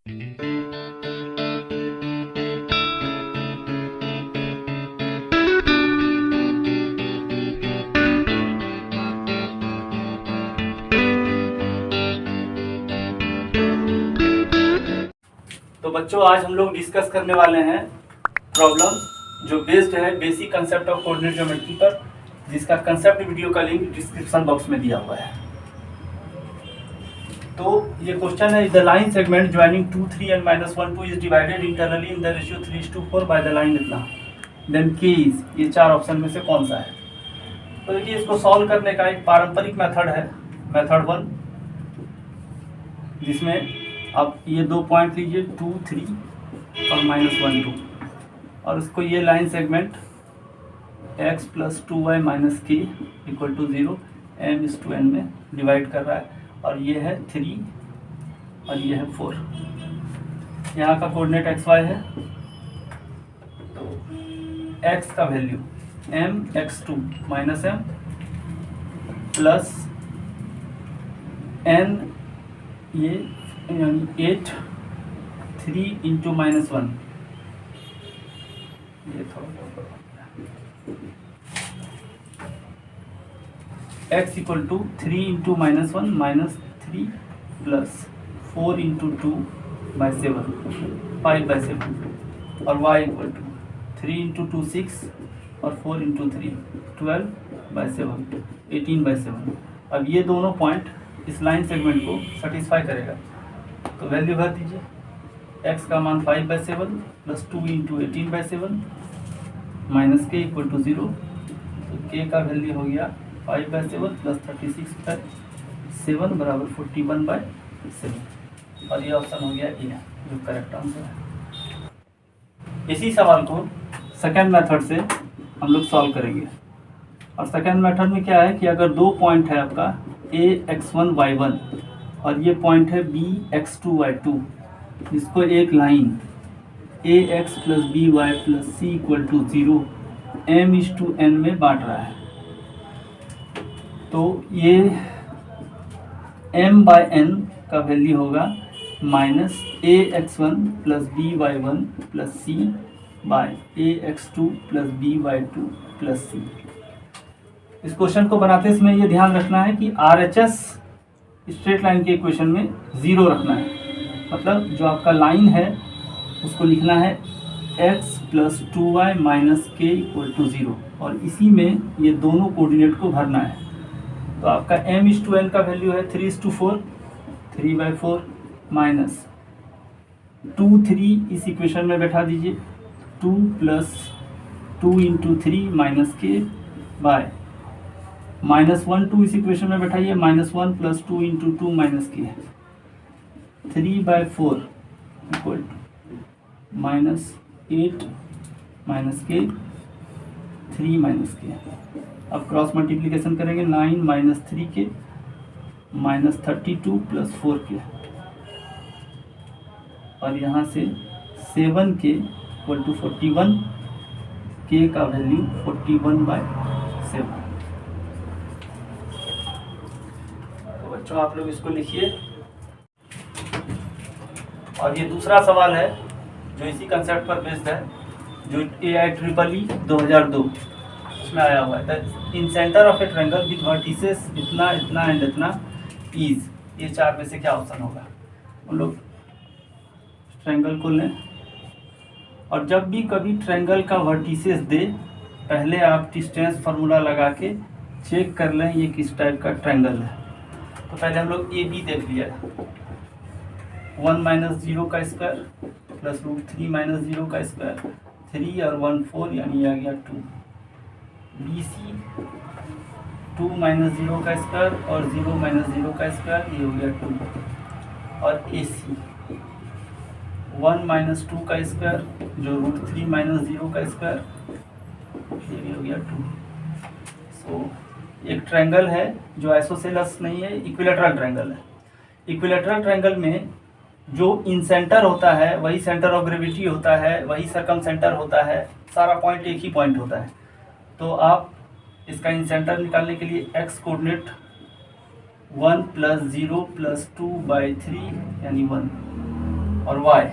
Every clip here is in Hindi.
तो बच्चों आज हम लोग डिस्कस करने वाले हैं प्रॉब्लम जो बेस्ड है basic concept of coordinate geometry पर, जिसका कंसेप्ट वीडियो का लिंक डिस्क्रिप्शन बॉक्स में दिया हुआ है। तो ये क्वेश्चन है, the line segment joining 2, 3 and -1, 2 is divided internally in the ratio 3:4 by the line इतना, देन के इज, ये चार ऑप्शन में से कौन सा है। तो देखिए इसको सॉल्व करने का एक पारंपरिक मेथड है, मेथड 1, जिसमें आप ये दो पॉइंट लीजिए 2, 3 और -1, 2, और उसको ये line segment x + 2y - k = 0 m/n में डिवाइड कर रहा है, और ये है 3 और ये है 4। यहाँ का कोऑर्डिनेट xy है, तो x का value mx2 - m plus n, ये यानी 8, 3 × -1, ये थोड़ा x = 3 × -1 -3 प्लस 4 × 2/7 5/7, और y = 3 × 2 6 और 4 × 3 12/7 18/7। अब ये दोनों पॉइंट इस लाइन सेगमेंट को सेटिस्फाई करेगा, तो वैल्यू भर दीजिए। x का मान 5/7 प्लस 2 × 18/7 माइनस k = 0, तो k का वैल्यू हो गया 5/7 प्लस 36/7 बराबर 41/7, और ये ऑप्शन हो गया ए, जो करेक्ट आंसर है। इसी सवाल को सेकेंड मेथड से हम लोग सॉल्व करेंगे, और सेकेंड मेथड में क्या है कि अगर दो पॉइंट है आपका a x1 y1 और ये पॉइंट है b x2 y2, इसको एक line ax + by + c = 0 m/n में बांट रहा है, तो ये m/n का वैल्यू होगा -ax1 + by1 + c /ax2 + by2 + c। इस क्वेश्चन को बनाते समय ये ध्यान रखना है कि RHS स्ट्रेट लाइन के इक्वेशन में 0 रखना है, मतलब जो आपका लाइन है उसको लिखना है x + 2y - k = 0, और इसी में ये दोनों कोऑर्डिनेट को भरना है। तो आपका m/n का वैल्यू है 3:4 3/4 माइनस 2, 3 इस इक्वेशन में बैठा दीजिए, 2 + 2 × 3 - k बाय -1, 2 इस इक्वेशन में बैठाइए, -1 + 2 × 2 - k 3/4 = -8 - k 3 - k। अब क्रॉस मल्टीप्लिकेशन करेंगे, 9 - 3k -32 + 4k, और यहाँ से 7k = 41, k का वैल्यू 41/7। बच्चों आप लोग इसको लिखिए। और ये दूसरा सवाल है जो इसी कंसेप्ट पर बेस्ड है, जो AIEEE 2002 उसमें आया हुआ है। Incentre of a triangle with vertices इतना इतना एंड इतना इज, ये चार में से क्या ऑप्शन होगा। हम लोग ट्रायंगल को लें, और जब भी कभी ट्रायंगल का वर्टिसेस दे, पहले आप डिस्टेंस फार्मूला लगा के चेक कर लें ये किस टाइप का ट्रायंगल है। तो पहले हम लोग AB देख लिया, 1 - 0 का स्क्वायर प्लस √3 - 0 का स्क्वायर, 3 और 1 4, यानी आ गया 2। BC 2 - 0 का स्क्वायर और 0 - 0 का स्क्वायर, ये हो गया 2। और AC 1 - 2 का स्क्वायर जो √3 - 0 का स्क्वायर, ये भी हो गया 2। सो एक ट्रायंगल है जो आइसोसेलेस नहीं है, इक्विलैटरल ट्रायंगल है। इक्विलैटरल ट्रायंगल में जो इन सेंटर होता है वही सेंटर ऑफ ग्रेविटी होता है, वही सर्कम सेंटर होता है, सारा पॉइंट एक ही पॉइंट होता है। तो आप इसका इन सेंटर निकालने के लिए x कोऑर्डिनेट 1 + 0 + 2/3 यानी 1, और y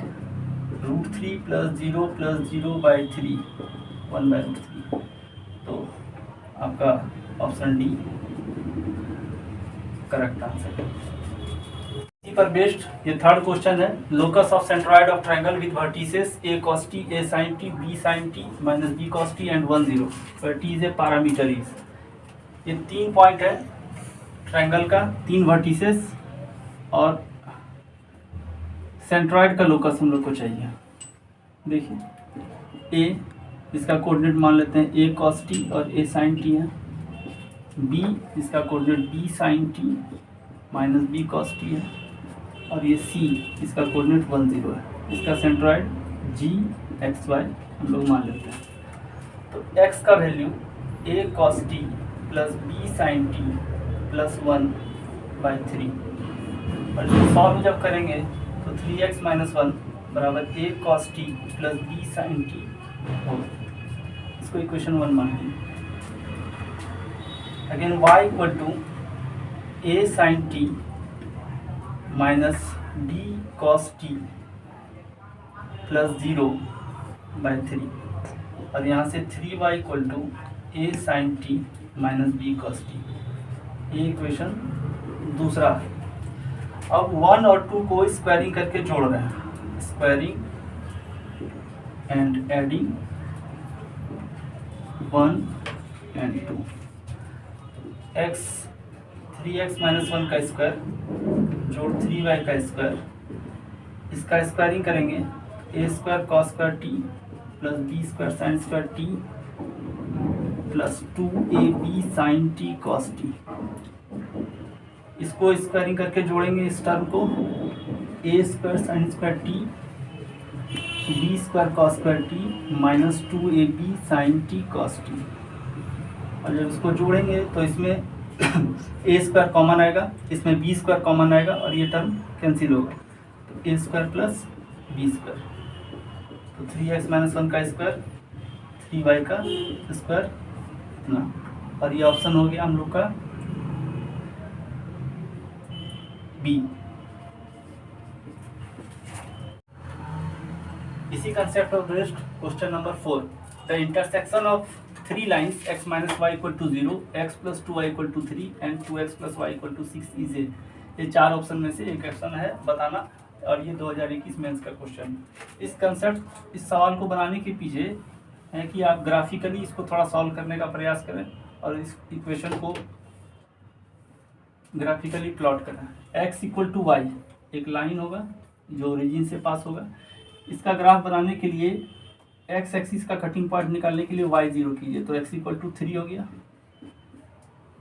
√3 + 0 + 0/3 1/√3। तो आपका ऑप्शन डी करेक्ट आंसर है। इसी पर बेस्ड ये थर्ड क्वेश्चन है, locus of centroid of triangle with vertices a cos t, a sin t, b sin t, -b cos t and 1 0 where t is a parameter is। ये 3 पॉइंट है ट्रायंगल का, 3 वर्टिसेस और सेंट्रॉइड का लोकस हम लोग को चाहिए। देखिए a इसका कोऑर्डिनेट मान लेते हैं a cos t और a sin t है, b इसका coordinate b sin t -b cos t है, और ये c इसका कोऑर्डिनेट 1 0 है। इसका सेंट्रॉइड g x y हम लोग मान लेते हैं। तो x का value a cos t + b sin t + 1/3, और इसको सॉल्व जब करेंगे तो 3x - 1 = a cos t + b sin t होगा। इसको इक्वेशन 1 मान लेंगे। Again y = a sin t -b cos t + 0/3, और यहाँ से 3y = a sin t -b cos t। ये इक्वेशन दूसरा है। अब 1 और 2 को स्क्वायरिंग करके जोड़ रहे हैं, squaring and adding 1 and 2। x 3x - 1 का स्क्वायर जोड़ 3y का स्क्वायर, इसका स्क्वायरिंग करेंगे a² cos² t + b² sin² t + 2ab sin t cos t। इसको स्क्वायरिंग करके जोड़ेंगे इस टर्म को a² sin² t b² cos² t -2ab sin t cos t। और जब इसको जोड़ेंगे तो इसमें a² कॉमन आएगा, इसमें b² कॉमन आएगा, और ये टर्म कैंसिल होगा, तो a² + b²। तो 3x - 1 का स्क्वायर 3y का स्क्वायर इतना, और ये ऑप्शन हो गया हम लोग का बी। इसी concept of based question number 4, the intersection of 3 lines x - y = 0, x + 2y = 3 and 2x + y = 6 is a. ये 4 ऑप्शन में से एक ऑप्शन है बताना, और ये 2021 मेंस का क्वेश्चन। इस कंसेप्ट, इस सवाल को बनाने के पीछे है कि आप ग्राफिकली इसको थोड़ा सॉल्व करने का प्रयास करें और इस इक्वेशन को ग्राफिकली प्लॉट करें। x = y एक लाइन होगा जो ओरिजिन से पास होगा। इसका ग्राफ बनाने के लिए x एक्सिस का कटिंग पॉइंट निकालने के लिए y 0 कीजिए, तो x = 3 हो गया,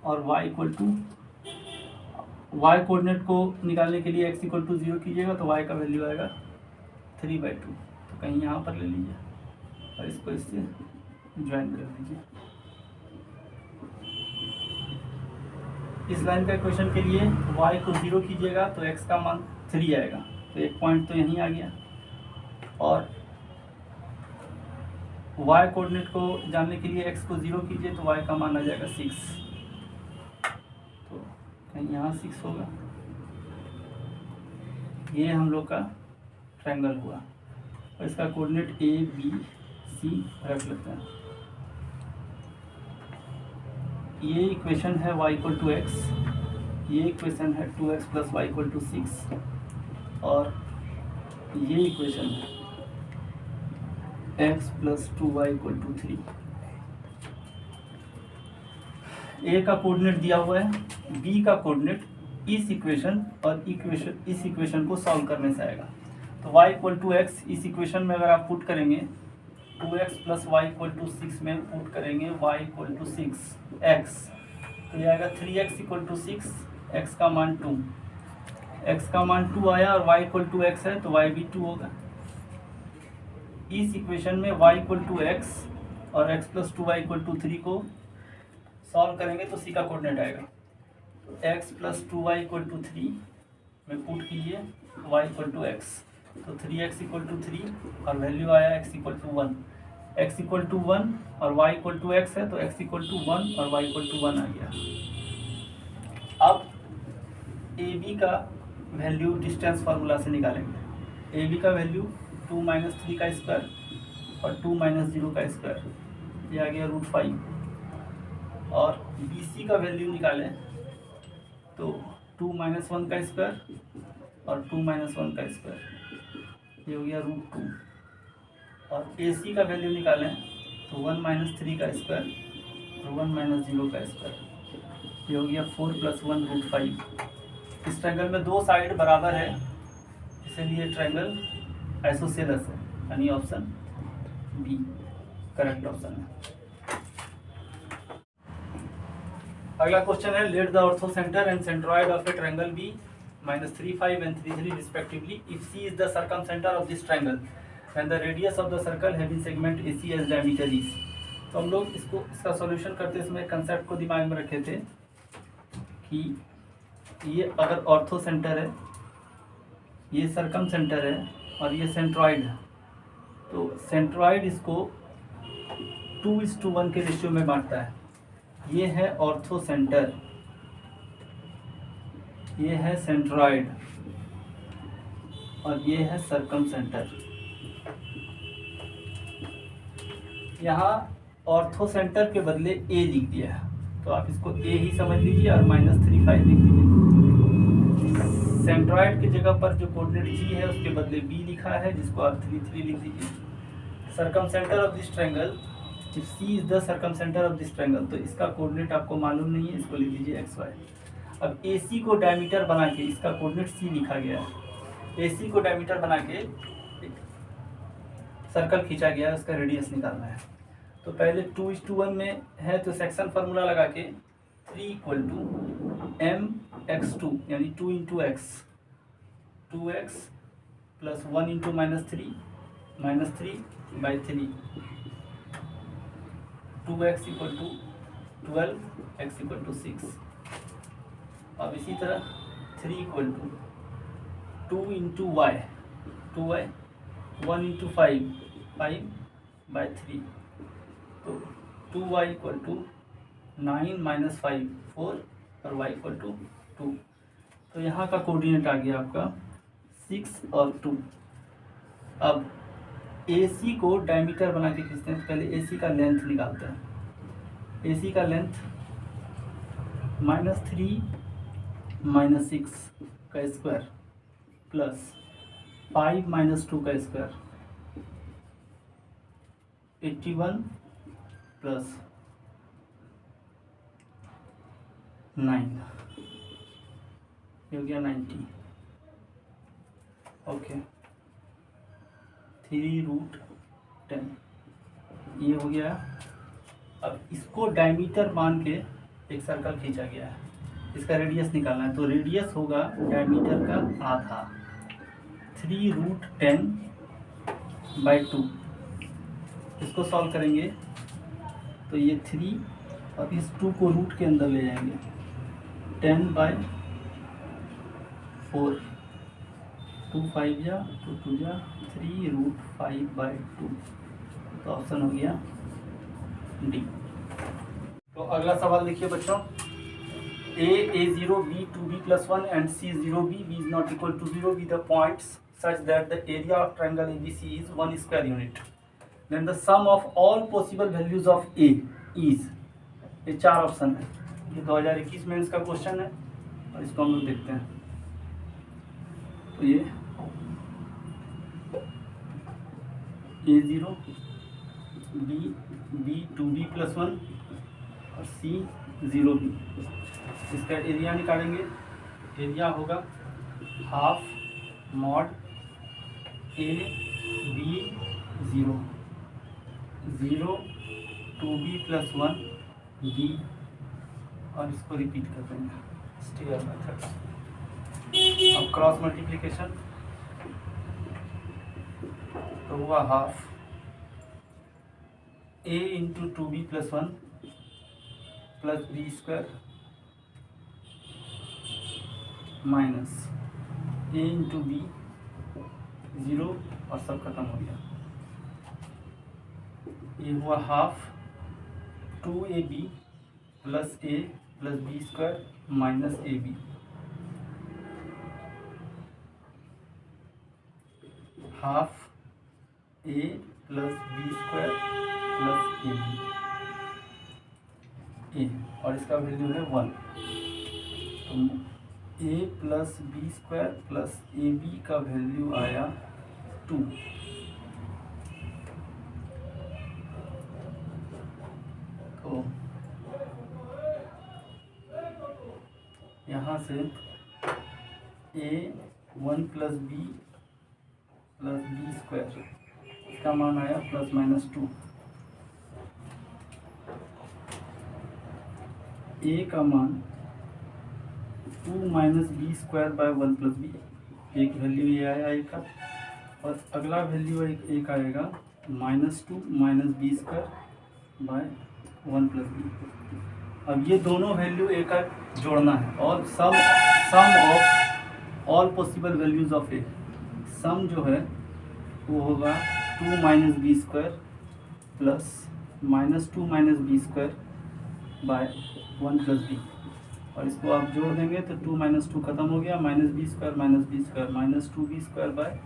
और y कोऑर्डिनेट को निकालने के लिए x = 0 कीजिएगा तो y का वैल्यू आएगा 3/2। तो कहीं यहाँ पर ले लीजिए और इसको इससे ज्वाइन कर दीजिए। इस लाइन का इक्वेशन के लिए y को 0 कीजिएगा तो x का मान 3 आएगा, तो एक पॉइंट तो यहीं आ गया, और y कोऑर्डिनेट को जानने के लिए x को 0 कीजिए तो y का मान आ जाएगा 6, तो कहीं यहाँ 6 होगा। ये हम लोग का ट्रायंगल हुआ, और इसका कोऑर्डिनेट a b c रख लेते हैं। ये इक्वेशन है y = x, ये इक्वेशन है 2x + y = 6, और ये इक्वेशन है x + 2y = 3। a का कोऑर्डिनेट दिया हुआ है, b का कोऑर्डिनेट इस इक्वेशन और इस इक्वेशन को सॉल्व करने से आएगा। तो y = x इस इक्वेशन में अगर आप पुट करेंगे 2x + y = 6 में पुट करेंगे y = 6x, तो ये आएगा 3x = 6, x का मान 2, x का मान 2 आया, और y = x है तो y भी 2 होगा। इस इक्वेशन में y = x और x + 2y = 3 को सॉल्व करेंगे तो c का कोऑर्डिनेट आएगा, तो x + 2y = 3 में पुट कीजिए y = x, तो 3x = 3 और वैल्यू आया x = 1, x = 1 और y = x है तो x = 1 और y = 1 आ गया। अब AB का वैल्यू डिस्टेंस फार्मूला से निकालेंगे। ए बी का वैल्यू 2 माइनस 3 का स्क्वायर और 2 माइनस 0 का स्क्वायर, ये आ गया √5। और बी सी का वैल्यू निकालें तो 2 माइनस 1 का स्क्वायर और 2 माइनस 1 का स्क्वायर, ये हो गया √2। और ए सी का वैल्यू निकालें तो 1 माइनस 3 का स्क्वायर और 1 माइनस 0 का स्क्वायर, ये हो गया 4 + 1 √5। इस ट्रायंगल में दो साइड बराबर है, इसलिए ट्रायंगल आइसोसेलेस है, यानी ऑप्शन बी करेक्ट ऑप्शन है। अगला क्वेश्चन है, let the orthocentre and centroid of a triangle B -3, 5 and 3, 3 respectively if C is the circumcenter of this triangle and the radius of the circle having segment AC as diameter is। तो हम लोग इसका सॉल्यूशन करते समय कंसेप्ट को दिमाग में रखे थे कि ये अगर ऑर्थो सेंटर है, ये सरकम सेंटर है और ये सेंट्रॉइड है, तो सेंट्रॉइड इसको 2:1 के रेशियो में बांटता है। ये है ऑर्थो सेंटर, ये है सेंट्रॉइड और ये है सरकम सेंटर। यहाँ ऑर्थो सेंटर के बदले ए लिख दिया है, तो आप इसको ए ही समझ लीजिए और -3, 5 लिख दीजिए। सेंट्रॉइड की जगह पर जो कोऑर्डिनेट जी है उसके बदले बी लिखा है, जिसको आप 3, 3 लिख दीजिए। Circumcentre of this triangle, if C is the circumcentre of this triangle, तो इसका कोऑर्डिनेट आपको मालूम नहीं है, इसको लिख दीजिए XY। अब AC को डायमीटर बना के, इसका कोऑर्डिनेट C लिखा गया है, AC को डायमीटर बना के सर्कल खींचा गया है, उसका रेडियस निकालना है। तो पहले 2:1 में है तो सेक्शन फार्मूला लगा के 3 = mx2 यानी 2 × x, 2x + 1 × -3 -3/3, 2x = 12, x = 6। अब इसी तरह 3 = 2 × y, 2y, 1 × 5, 5/3, तो 2y = 9 - 5, 4 और y = 2। तो यहाँ का कोऑर्डिनेट आ गया आपका 6 और 2। अब AC को डायमीटर बना के खींचते हैं, तो पहले AC का लेंथ निकालते हैं। AC का लेंथ -3 - 6 का स्क्वायर प्लस 5 - 2 का स्क्वायर, 81 + 9, ये हो गया 90। ओके, 3√10 ये हो गया। अब इसको डायमीटर मान के एक सर्कल खींचा गया है, इसका रेडियस निकालना है, तो रेडियस होगा डायमीटर का आधा, 3√10/2। इसको सॉल्व करेंगे तो ये 3 और इस 2 को रूट के अंदर ले जाएंगे, 10/4, 2 5 जा 2 2 जा 3√5/2, तो ऑप्शन हो गया डी। तो अगला सवाल देखिए बच्चों, A0, B 2B + 1 and C 0B, B is not equal to 0 be the points such that the area of triangle ABC is 1 square unit. Then the sum of all possible values of A is, ये 4 ऑप्शन है, ये 2021 में इसका क्वेश्चन है और इसको हम लोग देखते हैं। तो ये A0, B 2B + 1 और C 0B। इसका एरिया निकालेंगे, एरिया होगा ½ mod AB 0, 0 2B + 1 B, और इसको रिपीट कर देंगे स्टेयर मेथड। अब क्रॉस मल्टीप्लिकेशन तो हुआ ½ A × 2B + 1 + B² minus A × B 0 और सब खत्म हो गया, ये हुआ ½ 2AB + A + B² - AB। Half A plus B square plus A और इसका वैल्यू है 1। तो A plus B square plus A B का वैल्यू आया 2। तो यहाँ से ए 1 प्लस बी स्क्वायर इसका मान आया प्लस माइनस 2। ए का मान 2 minus B square by 1 plus B, एक वैल्यू ये आया ए का, और अगला वैल्यू एक आएगा -2 minus B square by 1 plus B. अब ये दोनों वैल्यू ए का जोड़ना है और sum of all possible values of A, sum जो है वो होगा 2 minus B square plus -2 minus B square by 1 plus B, और इसको आप जोड़ देंगे तो 2 माइनस 2 खत्म हो गया, minus B square minus 2 B square by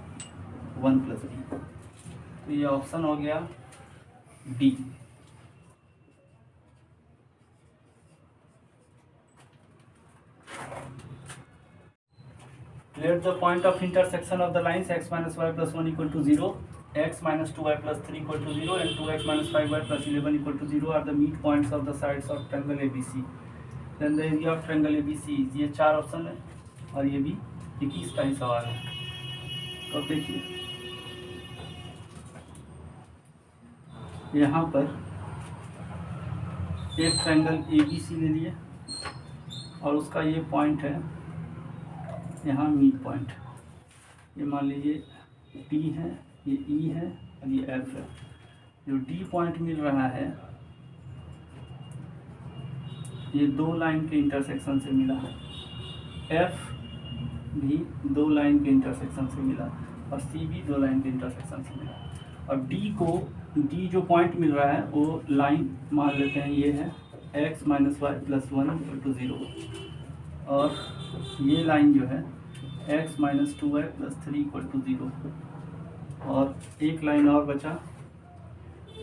1 plus B. तो ये ऑप्शन हो गया D. Let the point of intersection of the lines x minus y plus 1 equal to 0, x minus 2y plus 3 equal to 0 and 2x minus 5y plus 11 equal to 0 are the midpoints of the sides of triangle ABC. Then the area of triangle ABC is, ये 4 ऑप्शन है और ये भी 21 का ही सवाल है। तो देखिए यहाँ पर एक ट्रायंगल ABC ले लिए और उसका ये पॉइंट है यहाँ मिड पॉइंट, ये मान लीजिए D है, ये E है और ये F है। जो D पॉइंट मिल रहा है ये 2 लाइन के इंटरसेक्शन से मिला है, F भी 2 लाइन के इंटरसेक्शन से मिला और C भी 2 लाइन के इंटरसेक्शन से मिला। अब D जो पॉइंट मिल रहा है वो लाइन मान लेते हैं ये है x minus Y plus 1 equal to 0, और ये लाइन जो है x minus 2y plus 3 equal to 0, और एक लाइन और बचा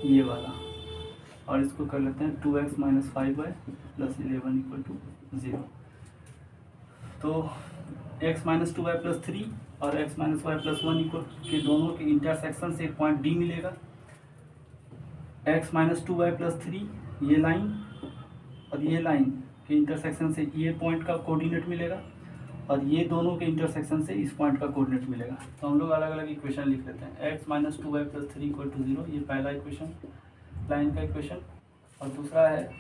ये वाला, और इसको कर लेते हैं 2x minus 5y plus 11 equal to 0। तो x माइनस 2y प्लस 3 और x minus Y plus 1 equal के दोनों के इंटरसेक्शन से एक पॉइंट D मिलेगा। x माइनस 2y प्लस 3 ये लाइन और ये लाइन के इंटरसेक्शन से ये पॉइंट का कोऑर्डिनेट मिलेगा, और ये दोनों के इंटरसेक्शन से इस पॉइंट का कोऑर्डिनेट मिलेगा। तो हम लोग अलग अलग इक्वेशन लिख लेते हैं। x minus 2y plus 3 equal to 0, ये पहला इक्वेशन लाइन का इक्वेशन, और दूसरा है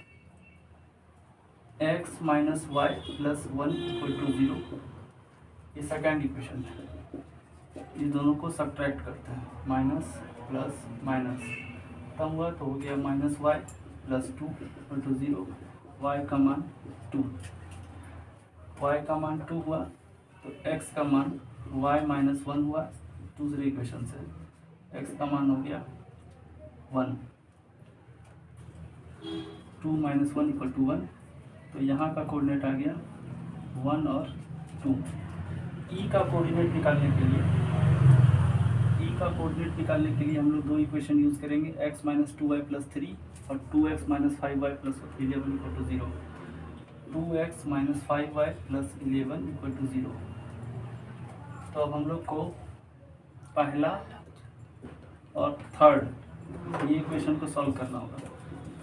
x minus Y plus 1 equal to 0, ये सेकेंड इक्वेशन है। ये दोनों को सब्ट्रैक्ट करते हैं, माइनस प्लस माइनस खत्म हुआ तो हो गया minus Y plus 2 equal to 0, y का मान 2, y का मान 2 हुआ तो x का मान y माइनस 1 हुआ दूसरे इक्वेशन से, x का मान हो गया 1, 2 माइनस 1 इक्वल टू 1, तो यहाँ का कोऑर्डिनेट आ गया 1 और 2। E का कोऑर्डिनेट निकालने के लिए हम लोग 2 इक्वेशन यूज़ करेंगे, x माइनस 2y प्लस 3 और 2x minus 5y plus 11 equal to 0, 2x minus 5y plus 11 equal to 0। तो अब हम लोग को पहला और थर्ड ये इक्वेशन को सॉल्व करना होगा।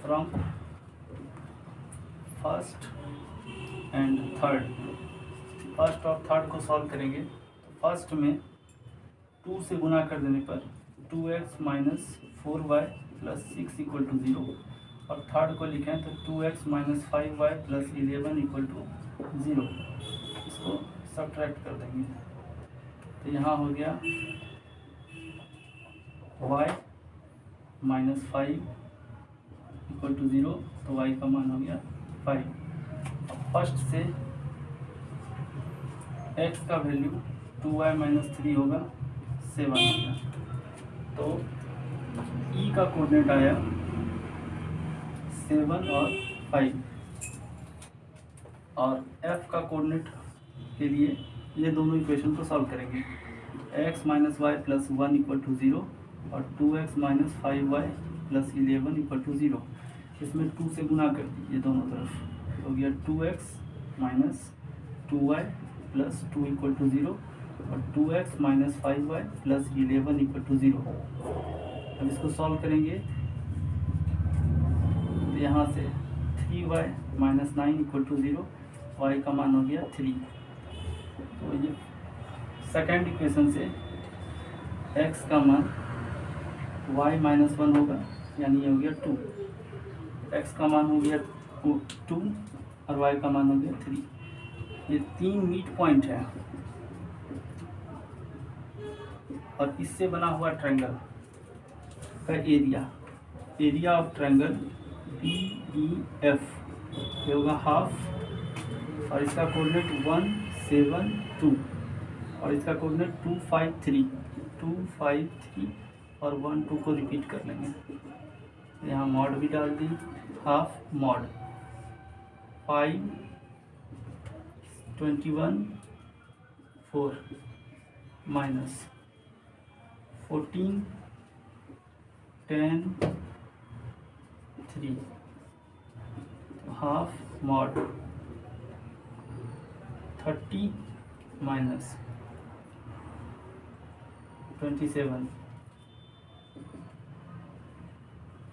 From first and third, first और थर्ड को सॉल्व करेंगे तो फर्स्ट में 2 से गुना कर देने पर 2x minus 4y plus 6 equal to 0, और थर्ड को लिखें तो 2x minus 5y plus 11 equal to 0। इसको सब्ट्रैक्ट कर देंगे तो यहाँ हो गया y माइनस 5 इक्वल टू 0, तो y का मान हो गया 5। अब फर्स्ट से x का वैल्यू 2y माइनस 3 होगा 7 होगा, तो E का कोऑर्डिनेट आया 7 और 5, और F का कोऑर्डिनेट के लिए ये दोनों इक्वेशन को सॉल्व करेंगे। x minus Y plus 1 equal to 0 और 2x minus 5y plus 11 equal to 0। इसमें 2 से गुना कर दीजिए दोनों तरफ, हो गया 2x minus 2y plus 2 equal to 0 और 2x minus 5y plus 11 equal to 0। अब इसको सॉल्व करेंगे तो यहाँ से 3y minus 9 equal to 0, y का मान हो गया 3। तो ये सेकेंड इक्वेशन से x का मान y माइनस 1 होगा, यानी ये हो गया 2। x का मान हो गया 2 और y का मान हो गया 3। ये 3 मिड पॉइंट है और इससे बना हुआ ट्रायंगल का एरिया ऑफ ट्रायंगल BEF ये होगा हाफ और इसका कोऑर्डिनेट 1 7 2 और इसका कोऑर्डिनेट 2 5 3 और 1 2 को रिपीट कर लेंगे। यहाँ मॉड भी डाल दी, half mod 5 21 4 minus 14 10 3, half mod 30 minus 27,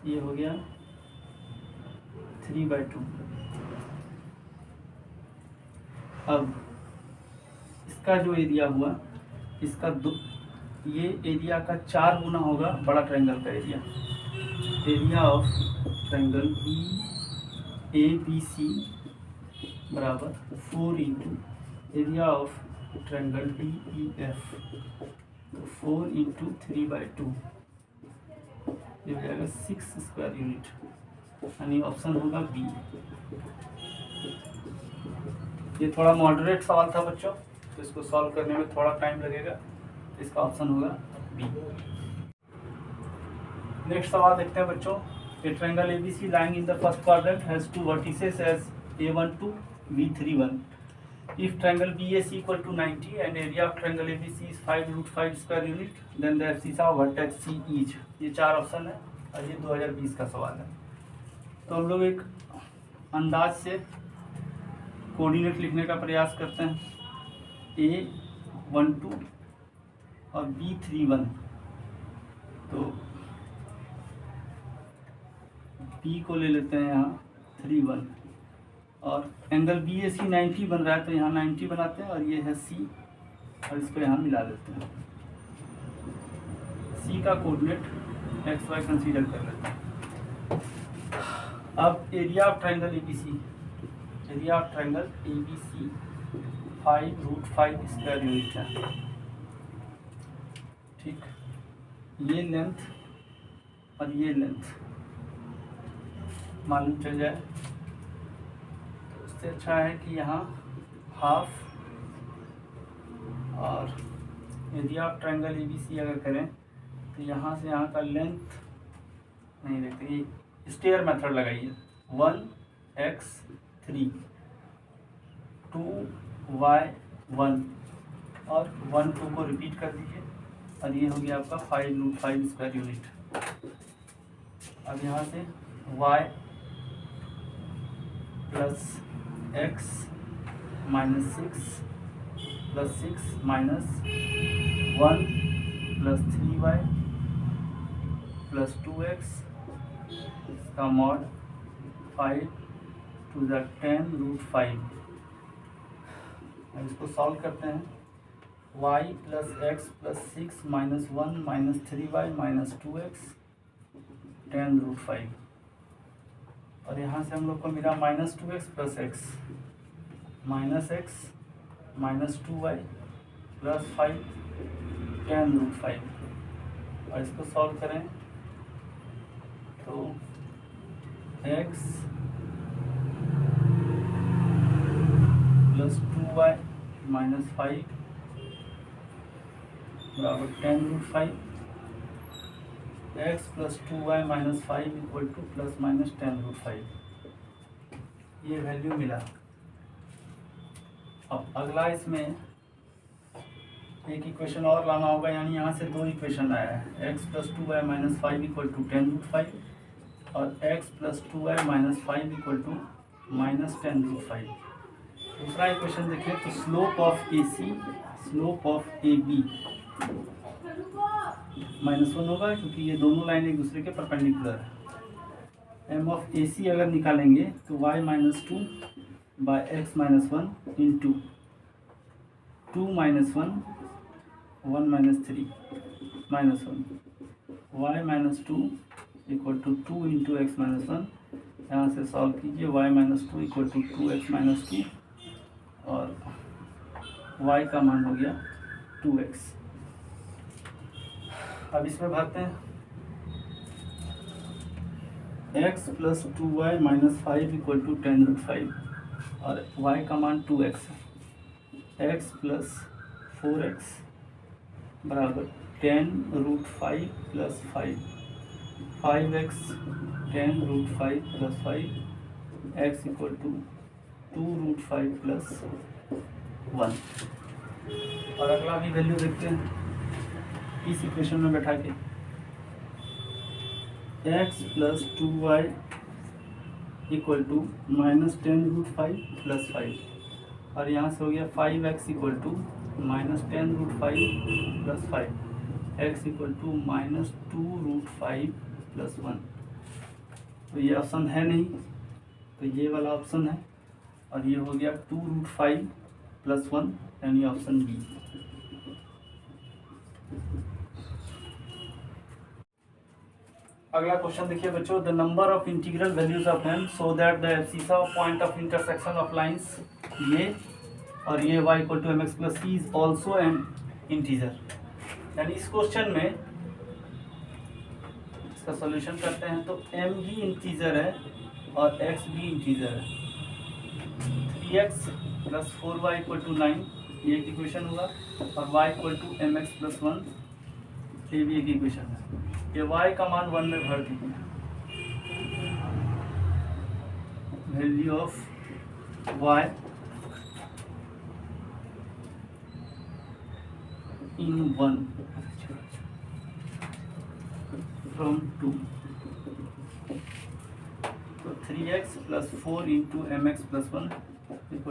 ये हो गया 3/2। अब इसका जो एरिया हुआ, इसका ये एरिया का 4 गुना होगा बड़ा ट्रायंगल का एरिया ऑफ ट्रायंगल BABC बराबर 4 into area of triangle DEF, 4 into 3/2, ये हो जाएगा 6 स्क्वायर यूनिट, यानी ऑप्शन होगा बी। ये थोड़ा मॉडरेट सवाल था बच्चों, तो इसको सॉल्व करने में थोड़ा टाइम लगेगा, इसका ऑप्शन होगा बी। नेक्स्ट सवाल देखते हैं बच्चों। ए triangle ABC lying in the first quadrant has two vertices as A12 B31. If triangle BAC equal to 90 and area of triangle ABC is 5√5 square unit, then the abscissa of vertex C each। ये 4 ऑप्शन है और ये 2020 का सवाल है। तो हम लोग एक अंदाज से कोऑर्डिनेट लिखने का प्रयास करते हैं। A12 और B31, तो B को ले लेते हैं यहाँ 31 और एंगल BAC 90 बन रहा है, तो यहाँ 90 बनाते हैं और ये है C और इसको यहाँ मिला देते हैं। C का कोऑर्डिनेट XY कंसीडर कर लेते हैं। अब area of triangle ABC 5√5 square unit है। ठीक, ये लेंथ और ये लेंथ मालूम चल जाए तो उससे अच्छा है कि यहाँ हाफ और एरिया ऑफ ट्रायंगल ABC अगर करें तो यहाँ से यहाँ का लेंथ नहीं देखते, ये स्टेयर मेथड लगाइए। 1x 3 2y 1 और 1 2 को रिपीट कर दीजिए और ये हो गया आपका 5√5 स्क्वायर यूनिट। अब यहाँ से y plus x minus 6 plus 6 minus 1 plus 3y plus 2x, इसका मॉड 5 टू द 10√5। अब इसको सॉल्व करते हैं। y plus x plus 6 minus 1 minus 3y minus 2x 10√5 और यहाँ से हम लोग को मिला minus 2x plus x minus x minus 2y plus 5 10√5 और इसको सॉल्व करें तो x प्लस 2y माइनस 5 बराबर 10√5, x plus 2y minus 5 equal two plus minus 10√5, ये वैल्यू मिला। अब अगला इसमें एक इक्वेशन और लाना होगा, यानी यहाँ से दो इक्वेशन आया है, x + 2y - 5 = 10√5 और x + 2y - 5 = -10√5। दूसरा इक्वेशन देखें तो slope of AC slope of AB -1 होगा, क्योंकि ये दोनों लाइन एक दूसरे के परपेंडिकुलर है। m ऑफ AC अगर निकालेंगे तो y - 2 by x - 1 into 2 - 1 1 - 3 -1 y - 2 = 2 into x - 1। यहाँ से सॉल्व कीजिए, y - 2 = 2x - 2 और y का मान हो गया 2x। अब इसमें भरते हैं, x + 2y - 5 = 10√5 और y का मान 2x है। x + 4x बराबर 10√5 + 5, 5x 10√5 + 5, x = 2√5 + 1। और अगला भी वैल्यू देखते हैं इस इक्वेशन में बैठा के, x + 2y = -10√5 + 5 और यहाँ से हो गया 5x = -10√5 + 5, x = -2√5 + 1। तो ये ऑप्शन है नहीं, तो ये वाला ऑप्शन है और ये हो गया 2√5 + 1 यानी ऑप्शन बी। अगला क्वेश्चन देखिए बच्चों, the number of integral values of m so that the abscissa of point of intersection of lines ये और ये y = mx + c is also an integer. यानी इस क्वेश्चन में इसका सॉल्यूशन करते हैं तो m भी इंटीजर है और x भी इंटीजर है। 3x + 4y = 9 ये एक इक्वेशन होगा और y = mx + 1 ये भी एक इक्वेशन है। ये y का मान 1 में भर दीजिए, value of y in 1 from 2, तो 3x + 4 × mx + 1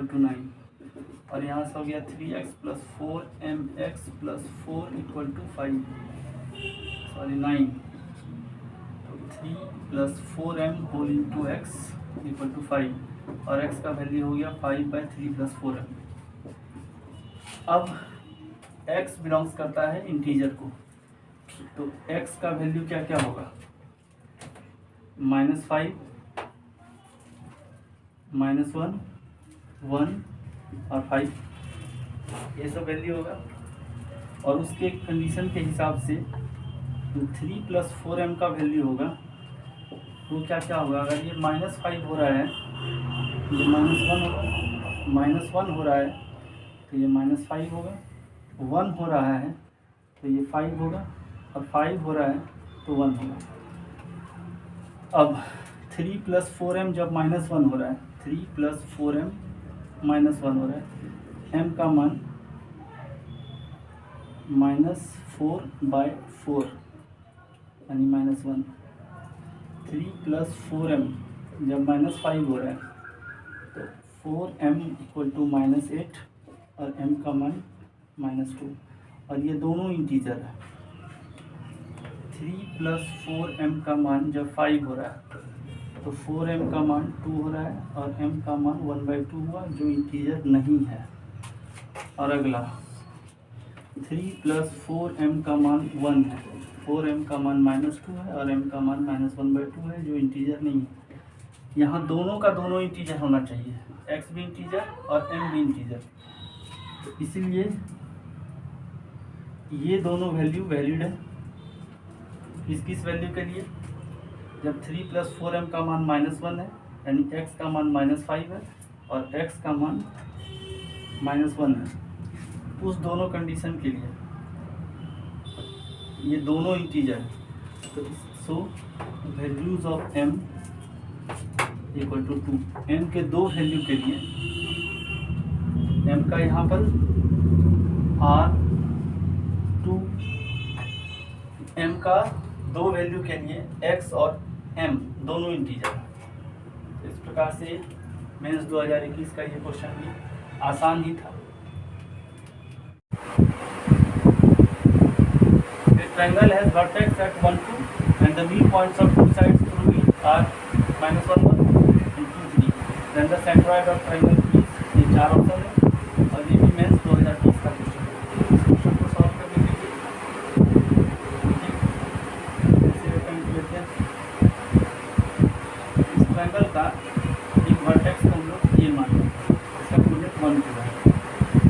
= 9 और यहाँ से हो गया 3x + 4mx + 4 = 5, सॉरी 9, तो 3 + 4m होल इंटू x = 5 और x का वैल्यू हो गया 5/3 + 4m। अब x बिलोंग्स करता है इंटीजर को, तो x का वैल्यू क्या क्या होगा, -5 -1 1 और 5, ये सब वैल्यू होगा। और उसके कंडीशन के हिसाब से जो 3 + 4m का वैल्यू होगा वो क्या क्या होगा, अगर ये -5 हो रहा है, ये -1 हो रहा है तो ये -5 होगा, 1 हो रहा है तो ये 5 होगा और 5 हो रहा है तो 1 होगा। अब 3 + 4m जब -1 हो रहा है, 3 + 4m -1 हो रहा है, m का मान -4/4 यानी -1। 3 + 4m जब -5 हो रहा है तो 4m = -8 और m का मान -2 और ये दोनों इंटीजर है। 3 + 4m का मान जब 5 हो रहा है तो 4m का मान 2 हो रहा है और m का मान 1/2 हुआ, जो इंटीजर नहीं है। और अगला 3 + 4m का मान 1 है, 4m का मान -2 है और m का मान -1/2 है, जो इंटीजर नहीं है। यहाँ दोनों का दोनों इंटीजर होना चाहिए, x भी इंटीजर और m भी इंटीजर, इसीलिए ये दोनों वैल्यू वैलिड है। किस वैल्यू के लिए, जब 3 + 4m का मान -1 है यानी x का मान -5 है और x का मान -1 है, उस दोनों कंडीशन के लिए ये दोनों इंटीजर है। तो so values of m = 2, m के दो वैल्यू के लिए m का यहाँ पर r m का दो वैल्यू के लिए x और m दोनों इंटीजर। तो इस प्रकार से मेंस 2021 का ये क्वेश्चन भी आसान ही था। Triangle has vertex at 1, 2 and the midpoints of two sides through it are -1, 1 and 2, 3. Then the centroid of triangle is, ये चार ऑप्शन है और ये भी मेंस 2020 का क्वेश्चन है। इस क्वेश्चन को सॉल्व करने के लिए कैसे अटेम्प्ट लेते हैं। इस ट्रायंगल का एक वर्टेक्स को हम लोग ये मान लें, इसका कोऑर्डिनेट 1, 2 है।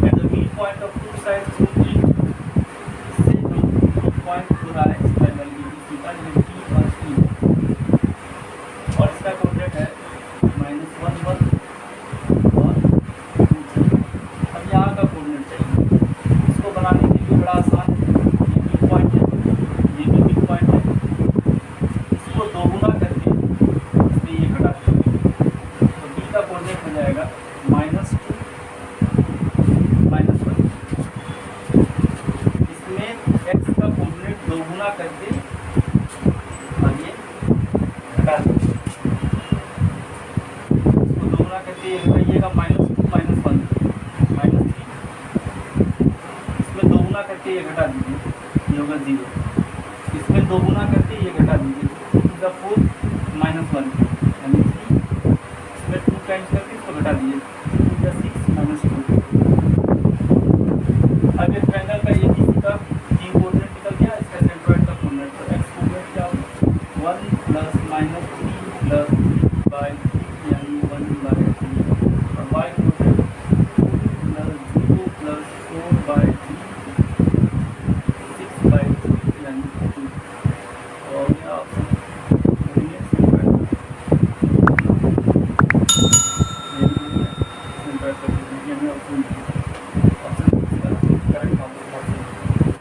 At the midpoint of two sides through it, point हो रहा है इस ट्रायंगल की थीटा जो T और C है और इसका कोऑर्डिनेट है -1, 1 और 2, 3। अब यहाँ का कोऑर्डिनेट चाहिए, इसको बनाने के लिए बड़ा आसान है। ये मिड पॉइंट है, ये भी मिड पॉइंट है, इसको दोगुना करके इसमें ये घटा देंगे तो B का कोऑर्डिनेट हो जाएगा -2, -1। इसमें x का कोऑर्डिनेट दोगुना करके और ये घटा देंगे, इसको दोगुना करके ये घटाइएगा -2, -1, -3। इसमें दोगुना करके ये घटा दीजिए, ये होगा 0। इसमें दोगुना करके ये घटा दीजिए, 2 to the 4 -1 यानी 3। इसमें 2 टाइम्स करके इसको घटा दीजिए, 2 to the 6 -2। अब ये ट्रायंगल का ये किसी का कोऑर्डिनेट निकल गया, इसका सेंट्रोइड का कोऑर्डिनेट, तो x कोऑर्डिनेट क्या होगा 1 +